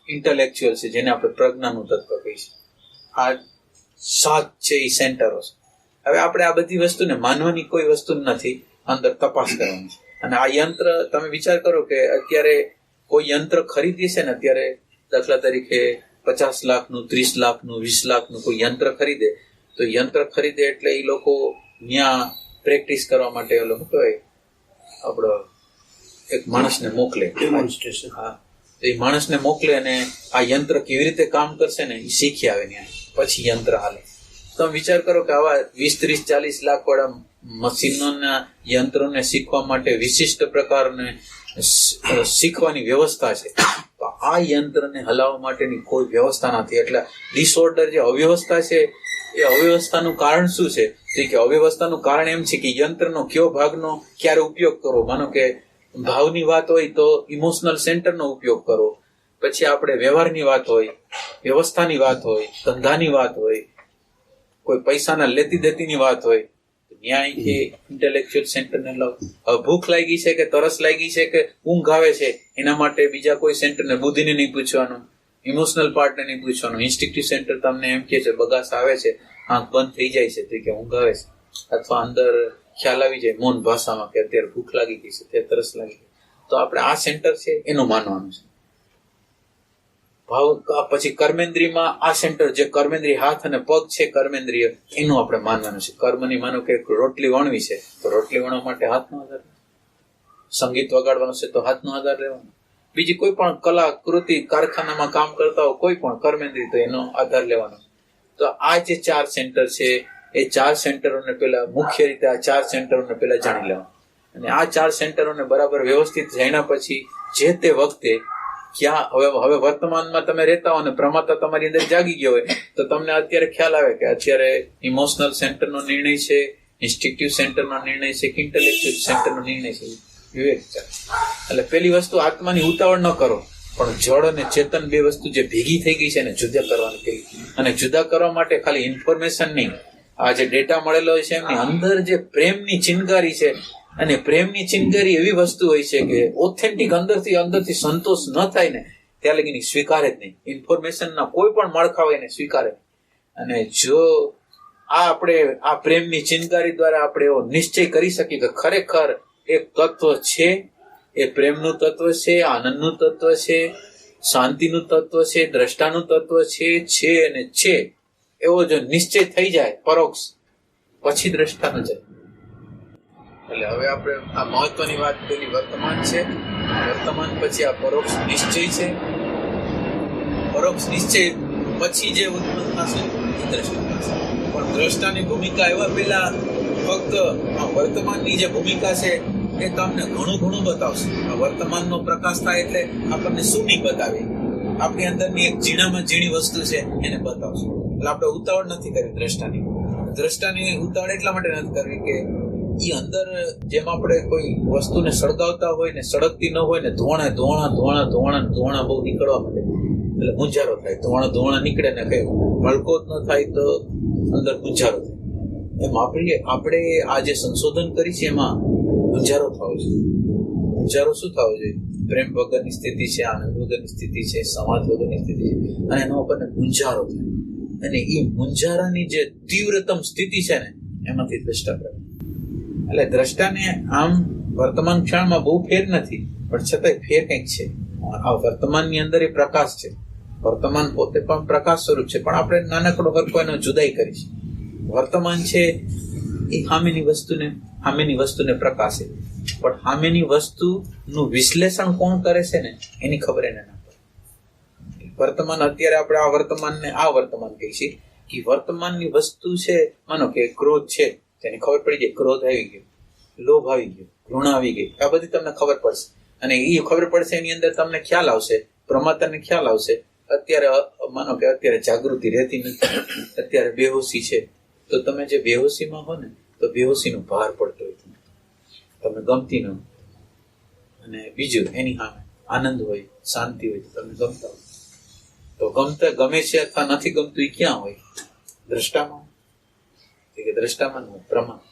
ઇન્ટેલેક્ચ્યુઅલ છે જેને આપણે પ્રજ્ઞાનું તત્વ કહીશું. આ 7 છે એ સેન્ટરો છે. હવે આપણે આ બધી વસ્તુને માનવાની કોઈ વસ્તુ નથી, અંદર તપાસ કરવાની છે. અને આ યંત્ર, તમે વિચાર કરો કે અત્યારે કોઈ યંત્ર ખરીદીએ છે ને, અત્યારે દાખલા તરીકે 50 લાખનું, 30 લાખનું, 20 લાખનું કોઈ યંત્ર ખરીદે, તો યંત્ર ખરીદે એટલે એ લોકો ત્યાં પ્રેક્ટિસ કરવા માટે ઓલો શું કહેવાય, આપણો એક માણસને મોકલે, ડેમોન્સ્ટ્રેશન. હા, તો એ માણસને મોકલે અને આ યંત્ર કેવી રીતે કામ કરશે ને એ શીખી આવે ત્યાં, પછી યંત્ર હાલે. તમે વિચાર કરો કે આવા 20, 30, 40 લાખ વાળા મશીનોના યંત્રોને શીખવા માટે વિશિષ્ટ પ્રકારને શીખવાની વ્યવસ્થા છે. તો આ યંત્રને હલાવવા માટેની કોઈ વ્યવસ્થા નથી. એટલે ડિસઓર્ડર, જે અવ્યવસ્થા છે, એ અવ્યવસ્થાનું કારણ શું છે? તો કે અવ્યવસ્થાનું કારણ એમ છે કે યંત્રનો કયો ભાગનો ક્યારે ઉપયોગ કરવો. માનો કે ભાવની વાત હોય તો ઇમોશનલ સેન્ટરનો ઉપયોગ કરો. પછી આપણે વ્યવહારની વાત હોય, વ્યવસ્થાની વાત હોય, ધંધાની વાત હોય, કોઈ પૈસાના લેતી દેતીની વાત હોય, ન્યાય કે ઇન્ટેલેક્ચ્યુઅલ સેન્ટરને લાવો. હવે ભૂખ લાગી છે કે તરસ લાગી છે કે ઊંઘ આવે છે, એના માટે બીજા કોઈ સેન્ટરને, બુદ્ધિને નહીં પૂછવાનું, ઇમોશનલ પાર્ટને નહીં પૂછવાનું. ઇન્સ્ટિંક્ટિવ સેન્ટર તમને એમ કે છે બગાસ આવે છે, આંખ બંધ થઈ જાય છે, તો કે ઊંઘ આવે છે, અથવા અંદર ખ્યાલ આવી જાય મૌન ભાષામાં કે અત્યારે ભૂખ લાગી ગઈ છે, અત્યારે તરસ લાગી ગઈ. તો આપણે આ સેન્ટર છે એનું માનવાનું છે. ભાવ પછી કર્મેન્દ્રિયમાં આ સેન્ટર, જે કર્મેન્દ્રિય હાથ અને પગ છે કર્મેન્દ્રિય, એનું આપણે માનવાનું છે. કર્મની માનો કે રોટલી વણવી છે તો રોટલી વણવા માટે હાથનો આધાર, સંગીત વગાડવાનો છે તો હાથનો આધાર લેવાનો, બીજી કોઈ પણ કલા કૃતિ કારખાનામાં કામ કરતા હોય કોઈ પણ કર્મેન્દ્રિય, તો એનો આધાર લેવાનો. તો આ જે 4 સેન્ટર છે એ 4 સેન્ટરોને પેલા મુખ્ય રીતે આ 4 સેન્ટરોને પેલા જાણી લેવાનું. અને આ 4 સેન્ટરોને બરાબર વ્યવસ્થિત જાણ્યા પછી જે તે વખતે ક્યાં, હવે વર્તમાનમાં તમે રહેતા હો ને પ્રમાતા તમારી અંદર જાગી ગયો હોય, તો તમને અત્યારે ખ્યાલ આવે કે અત્યારે ઇમોશનલ સેન્ટરનો નિર્ણય છે, ઇન્સ્ટિંક્ટિવ સેન્ટરનો નિર્ણય છે કે ઇન્ટેલેક્ચ્યુઅલ સેન્ટરનો નિર્ણય છે. વિવેક છે. એટલે પેલી વસ્તુ આત્માની ઉતાવળ ન કરો, પણ જળ અને ચેતન 2 વસ્તુ જે ભેગી થઈ ગઈ છે ને જુદા કરવાની પેલી. અને જુદા કરવા માટે ખાલી ઇન્ફોર્મેશન નહીં, આ જે ડેટા મળેલો હોય છે એમની અંદર જે પ્રેમની ચિનગારી છે, અને પ્રેમની ચિનગારી એવી વસ્તુ હોય છે કે ઓથેન્ટિક અંદરથી સંતોષ ન થાય ને ત્યાં લગી સ્વીકારે જ નહીં. ઇન્ફોર્મેશનના કોઈ પણ માળખા હોય એને સ્વીકારે. અને જો આપણે આ પ્રેમની ચિનગારી દ્વારા આપણે એવો નિશ્ચય કરી શકીએ કે ખરેખર એક તત્વ છે, એ પ્રેમનું તત્વ છે, આનંદનું તત્વ છે, શાંતિનું તત્વ છે, દ્રષ્ટાનું તત્વ છે અને છે એવો જો નિશ્ચય થઈ જાય પરોક્ષ, પછી દ્રષ્ટા ન જાય. એટલે હવે આપણે આ મહત્વની વાત પેલી વર્તમાન છે, વર્તમાન પછી આ પરોક્ષ નિશ્ચય છે. પરોક્ષ નિશ્ચય પછી જે ઉત્પન્ન થશે એ દ્રષ્ટા થશે. પણ દ્રષ્ટાની ભૂમિકા એવા પેલા ફક્ત આ વર્તમાનની જે ભૂમિકા છે એ તમને ઘણું બતાવશે. આ વર્તમાનનો પ્રકાશ થાય એટલે આપણને શું નહીં બતાવે, આપણી અંદરની એક ઝીણામાં ઝીણી વસ્તુ છે એને બતાવશે. એટલે આપણે ઉતાવળ નથી કરવી દ્રષ્ટાની ઉતાવળ એટલા માટે નથી કરવી કે એ અંદર જેમ આપણે કોઈ વસ્તુને સળગાવતા હોય ને સળગતી ન હોય ને ધોણા બહુ નીકળવા માંડે એટલે મૂંઝારો થાય. ધોણા નીકળે ને કઈ ભડકો જ ન થાય તો અંદર મૂંઝારો થાય. એમ આપણે આ જે સંશોધન કરી છે એમાં મૂંઝારો થવો જોઈએ. મૂંઝારો શું થવો જોઈએ? પ્રેમ વગરની સ્થિતિ છે, આનંદ વગરની સ્થિતિ છે, સમાજ વગરની સ્થિતિ છે, અને એનો આપણને મૂંઝારો થાય. અને એ મૂંઝારાની જે તીવ્રતમ સ્થિતિ છે ને એમાંથી દ્રષ્ટા પ્રગટ. એટલે દ્રષ્ટાને આમ વર્તમાન ક્ષણમાં બહુ ફેર નથી, પણ છતાંય ફેર કંઈક છે. આ વર્તમાનની અંદર એ પ્રકાશ છે, વર્તમાન પોતે પણ પ્રકાશ સ્વરૂપ છે, પણ આપણે નાનકડો હરકો એનો જુદાઈ કરી છે. વર્તમાન છે એ સામેની વસ્તુને પ્રકાશે, પણ સામેની વસ્તુનું વિશ્લેષણ કોણ કરે છે ને એની ખબર એને ના પડે. વર્તમાન અત્યારે આપણે આ વર્તમાન કહી છીએ કે વર્તમાનની વસ્તુ છે. માનો કે ક્રોધ છે, તેની ખબર પડી જાય, ક્રોધ આવી ગયો, લોભ આવી ગયો, ઘૃણા આવી ગઈ, આ બધી તમને ખબર પડશે. અને એ ખબર પડશે એની અંદર તમને ખ્યાલ આવશે, પ્રમાતાને ખ્યાલ આવશે. અત્યારે માનો કે અત્યારે જાગૃતિ રહેતી નથી, અત્યારે બેહોશી છે, તો તમે જે બેહોશીમાં હો ને તો બેહોશીનો ભાર પડતો હોય, તમને ગમતી ન હોય. અને બીજું એની સામે આનંદ હોય, શાંતિ હોય તો તમને ગમતા હોય. તો ગમે છે અથવા નથી ગમતું એ ક્યાં હોય? દ્રષ્ટામાં. દ્રષ્ટામાં પ્રમાત.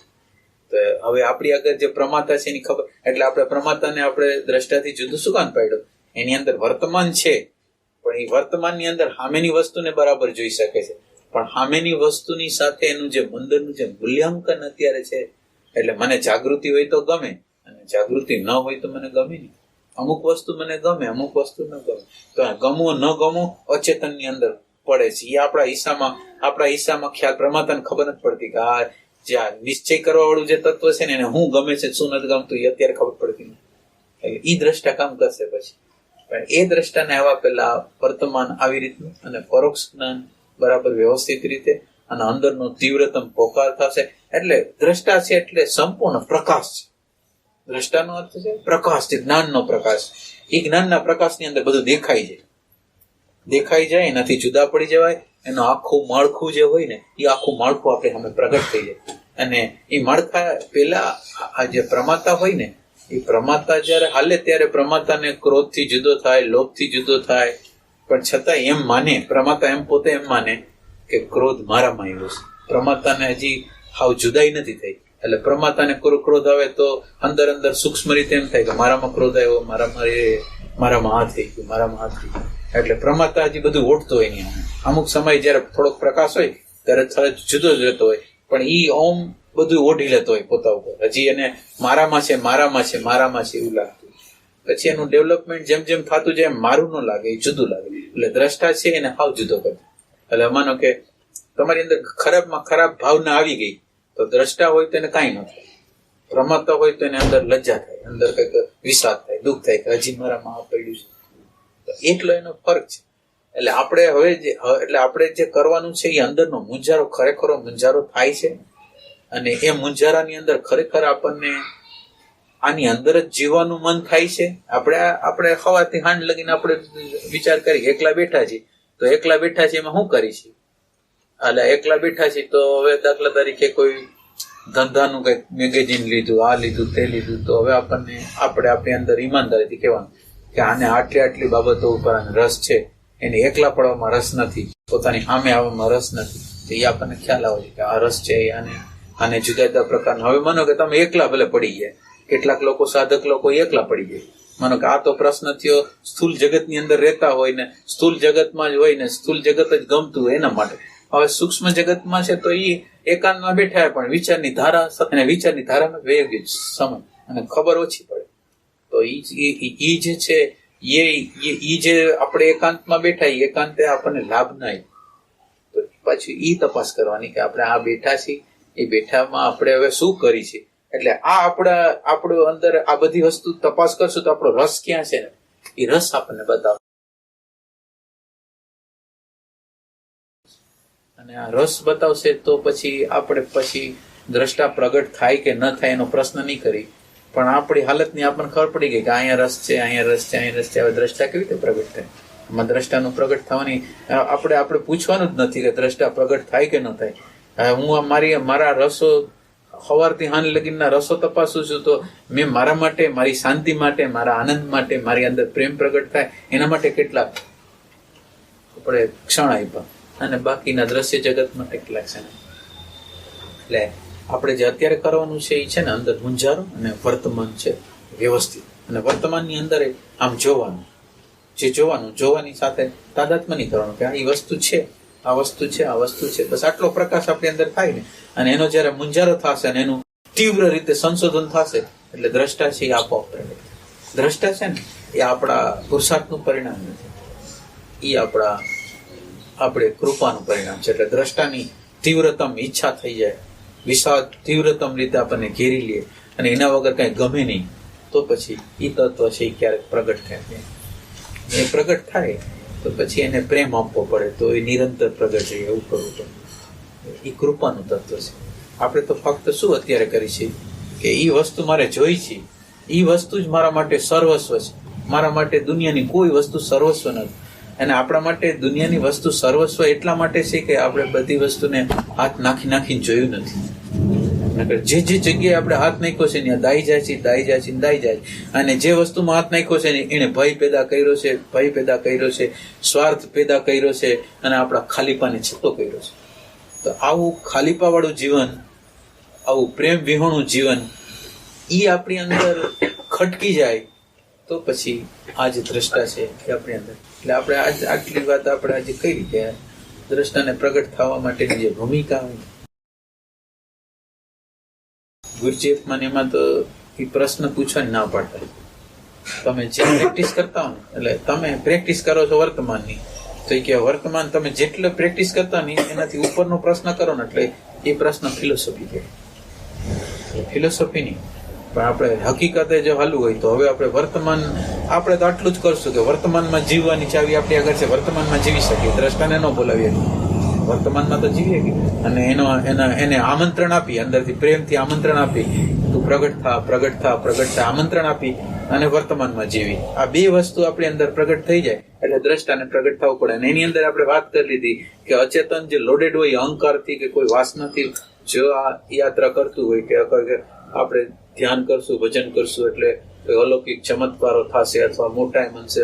તો હવે આપણી આગળ જે પ્રમાતા છે એની ખબર, એટલે આપણે પ્રમાતાને આપણે દ્રષ્ટાથી જુદું શું કામ પાડ્યો? એની અંદર વર્તમાન છે, પણ એ વર્તમાનની અંદર સામેની વસ્તુને બરાબર જોઈ શકે છે, પણ સામેની વસ્તુની સાથે એનું જે અંદરનું જે મૂલ્યાંકન અત્યારે છે. એટલે મને જાગૃતિ હોય તો ગમે, અને જાગૃતિ ન હોય તો મને ગમે નહીં. અમુક વસ્તુ મને ગમે, અમુક વસ્તુ ન ગમે. તો ગમવું ન ગમવું અચેતનની અંદર પડે છે. એ આપણા હિસ્સામાં ખ્યાલ પ્રમાતાને ખબર નથી પડતી કે આ જે નિશ્ચય કરવા વાળું જે તત્વ છે ને એને હું ગમે છે શું નથી ગમતું એ અત્યારે ખબર પડતી નથી. એટલે એ દ્રષ્ટા કામ કરશે પછી. પણ એ દ્રષ્ટાને આવવા પહેલા વર્તમાન આવી રીતનું અને પરોક્ષ જ્ઞાન બરાબર વ્યવસ્થિત રીતે અને અંદરનો તીવ્રતમ પોકાર થશે. એટલે દ્રષ્ટા છે એટલે સંપૂર્ણ પ્રકાશ છે. દ્રષ્ટાનો અર્થ છે પ્રકાશ છે, જ્ઞાનનો પ્રકાશ. એ જ્ઞાનના પ્રકાશની અંદર બધું દેખાઈ જાય, એનાથી જુદા પડી જવાય. એનું આખું માળખું જે હોય ને એ આખું માળખું આપણે સામે પ્રગટ થઈ જાય. અને એ માળખા પેલા આ જે પ્રમાતા હોય ને એ પ્રમાતા જયારે હાલે ત્યારે પ્રમાતાને ક્રોધથી જુદો થાય, લોભથી જુદો થાય, પણ છતાં એમ માને, પ્રમાતા એમ પોતે એમ માને કે ક્રોધ મારામાં આવ્યો છે. પ્રમાતાને હજી હાવ જુદાઈ નથી થઈ. એટલે પ્રમાતાને ક્રોધ આવે તો અંદર સૂક્ષ્મ રીતે એમ થાય કે મારામાં ક્રોધ આવ્યો, મારામાં હાથ થઈ ગયું. એટલે પ્રમાતા હજી બધું ઓળખતો હોય નહીં. અમુક સમય જયારે થોડોક પ્રકાશ હોય ત્યારે જુદો જ રહેતો હોય, પણ ઈ ઓમ બધું ઓઢી લેતો હોય પોતા ઉપર. હજી એને મારામાં છે એવું લાગતું. પછી એનું ડેવલપમેન્ટ જેમ થતું જાય મારું ન લાગે, એ જુદું લાગે. એટલે દ્રષ્ટા છે એને હાવ જુદો કરે. એટલે માનો કે તમારી અંદર ખરાબમાં ખરાબ ભાવના આવી ગઈ તો દ્રષ્ટા હોય તો એને કાંઈ ન થાય. પ્રમાતા હોય તો એને અંદર લજ્જા થાય, અંદર કંઈક વિષાદ થાય, દુઃખ થાય કે હજી મારામાં આ પડ્યું છે. એટલો એનો ફરક છે. એટલે આપણે જે કરવાનું છે એ અંદરનો મૂંઝારો, ખરેખરો મૂંઝારો થાય છે. અને એ મૂંઝારાની અંદર ખરેખર આપણને આની અંદર જ જીવવાનું મન થાય છે. આપણે સવારથી હાંજ લગીને આપણે વિચાર કરી એકલા બેઠા છીએ, તો એકલા બેઠા છીએ એમાં શું કરી છીએ? એટલે એકલા બેઠા છીએ તો હવે દાખલા તરીકે કોઈ ધંધાનું કંઈક મેગેઝિન લીધું, આ લીધું, તે લીધું, તો હવે આપણે આપણી અંદર ઈમાનદારીથી કહેવાનું કે આને આટલી બાબતો ઉપર રસ છે, એને એકલા પડવામાં રસ નથી, પોતાની સામે આવવામાં રસ નથી. તો એ આપણને ખ્યાલ આવે છે કે આ રસ છે આને જુદા જુદા પ્રકારના. હવે માનો કે તમે એકલા ભલે પડી ગયા, કેટલાક લોકો સાધક લોકો એકલા પડી ગયા. માનો કે આ તો પ્રશ્ન થયો સ્થૂલ જગતની અંદર રહેતા હોય ને સ્થૂલ જગતમાં જ હોય ને સ્થૂલ જગત જ ગમતું હોય એના માટે. હવે સૂક્ષ્મ જગતમાં છે તો એ એકાંતમાં બેઠા પણ વિચારની ધારામાં વેગી સમય અને ખબર ઓછી પડે. તો તો ઈ જે છે ઈ જે આપણે એકાંતમાં બેઠા એકાંતે આપણને લાભ નહીં, તો પછી ઈ તપાસ કરવાની કે આપણે આ બેઠા છીએ, એ બેઠામાં આપણે હવે શું કરી છે. એટલે આ આપણો અંદર આ બધી વસ્તુ તપાસ કરશું તો આપણો રસ ક્યાં છે ને એ રસ આપણને બતાવે. અને આ રસ બતાવશે તો પછી આપણે દ્રષ્ટા પ્રગટ થાય કે ન થાય એનો પ્રશ્ન નહીં કરી, પણ આપણી હાલતની આપણને ખબર પડી ગઈ કે અહીંયા રસ છે, અહીંયા રસ છે, અહીંયા રસ છે. હવે દ્રષ્ટા કેવી રીતે પ્રગટ થાય? એમાં દ્રષ્ટાનું પ્રગટ થવાની આપણે પૂછવાનું જ નથી કે દ્રષ્ટા પ્રગટ થાય કે ન થાય. હું મારા રસો સવારથી હાન લગીનના રસો તપાસું છું, તો મેં મારા માટે, મારી શાંતિ માટે, મારા આનંદ માટે, મારી અંદર પ્રેમ પ્રગટ થાય એના માટે કેટલાક આપણે ક્ષણ આપ્યા, અને બાકીના દ્રશ્ય જગતમાં કેટલાક છે. એટલે આપણે જે અત્યારે કરવાનું છે એ છે ને અંદર મૂંઝારો અને વર્તમાન છે વ્યવસ્થિત, અને વર્તમાનની અંદર આમ જોવાનું, જે જોવાની સાથે તાદાત્મ્ય નહીં કરવાનું કે આ વસ્તુ છે, આ વસ્તુ છે, આ વસ્તુ છે. બસ આટલો પ્રકાશ આપણી અંદર થાય ને, અને એનો જયારે મૂંઝારો થશે અને એનું તીવ્ર રીતે સંશોધન થશે એટલે દ્રષ્ટા છે એ આપોઆપ પ્રગટ. દ્રષ્ટા છે ને એ આપણા પુરુષાર્થનું પરિણામ નથી, એ આપણે કૃપાનું પરિણામ છે. એટલે દ્રષ્ટાની તીવ્રતમ ઈચ્છા થઈ જાય, વિષાદ તીવ્રતમ રીતે આપણને ઘેરી લે અને એના વગર કઈ ગમે નહીં, તો પછી એ તત્વ છે એ ક્યારેક પ્રગટ થાય. એ પ્રગટ થાય તો પછી એને પ્રેમ આપવો પડે, તો એ નિરંતર પ્રગટ છે, એવું કરવું પડે. એ કૃપાનું તત્વ છે. આપણે તો ફક્ત શું અત્યારે કરી છે કે એ વસ્તુ મારે જોઈ છે, એ વસ્તુ જ મારા માટે સર્વસ્વ છે. મારા માટે દુનિયાની કોઈ વસ્તુ સર્વસ્વ નથી. અને આપણા માટે દુનિયાની વસ્તુ સર્વસ્વ એટલા માટે છે કે આપણે બધી વસ્તુને હાથ નાખીને જોયું નથી. જે જગ્યાએ આપણે હાથ નાખ્યો છે ત્યાં દાઈ જાય છે. અને જે વસ્તુમાં હાથ નાખ્યો છે એને ભય પેદા કર્યો છે, સ્વાર્થ પેદા કર્યો છે, અને આપણા ખાલીપાને છતો કર્યો છે. તો આવું ખાલીપા વાળું જીવન, આવું પ્રેમ વિહોણું જીવન, એ આપણી અંદર ખટકી જાય તો પછી આ જે દ્રષ્ટા છે એ આપણી અંદર. એટલે આપણે આટલી વાત આપણે આજે કઈ રીતે દ્રષ્ટાને પ્રગટ થવા માટેની જે ભૂમિકા હોય, ગુરુજીમાં એમાં તો એ પ્રશ્ન પૂછવાની ના પાડતા. તમે જે પ્રેક્ટિસ કરતા હો ને, એટલે તમે પ્રેક્ટિસ કરો છો વર્તમાનની, તો એ કે વર્તમાન તમે જેટલો પ્રેક્ટિસ કરતા ને એનાથી ઉપરનો પ્રશ્ન કરો ને, એટલે એ પ્રશ્ન ફિલોસોફી કહેવાય. ફિલોસોફી નહીં, પણ આપણે હકીકતે જો હાલવું હોય તો હવે આપણે વર્તમાન, આપણે તો આટલું જ કરશું કે વર્તમાનમાં જીવવાની ચાવી આપણી આગળ છે, વર્તમાનમાં જીવી શકીએ. દ્રષ્ટાને ન બોલાવીએ, વર્તમાનમાં તો જીવીએ, અને એને આમંત્રણ આપી, અંદરથી પ્રેમથી આમંત્રણ આપી, તું પ્રગટ થા આમંત્રણ આપી અને વર્તમાનમાં જીવી. આ બે વસ્તુ આપણી અંદર પ્રગટ થઈ જાય એટલે દ્રષ્ટાને પ્રગટ થવું પડે. અને એની અંદર આપણે વાત કરી લીધી કે અચેતન જે લોડેડ હોય અહંકારથી કે કોઈ વાસનાથી જો આ યાત્રા કરતું હોય કે આપણે ધ્યાન કરશું, ભજન કરશું એટલે અલૌકિક ચમત્કારો થશે, અથવા મોટાઈ મળશે,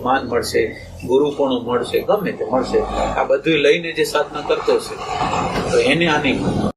માન મળશે, ગુરુપણું મળશે, ગમે તે મળશે, આ બધું લઈને જે સાધના કરતો છે તો એને આ નહીં મળે.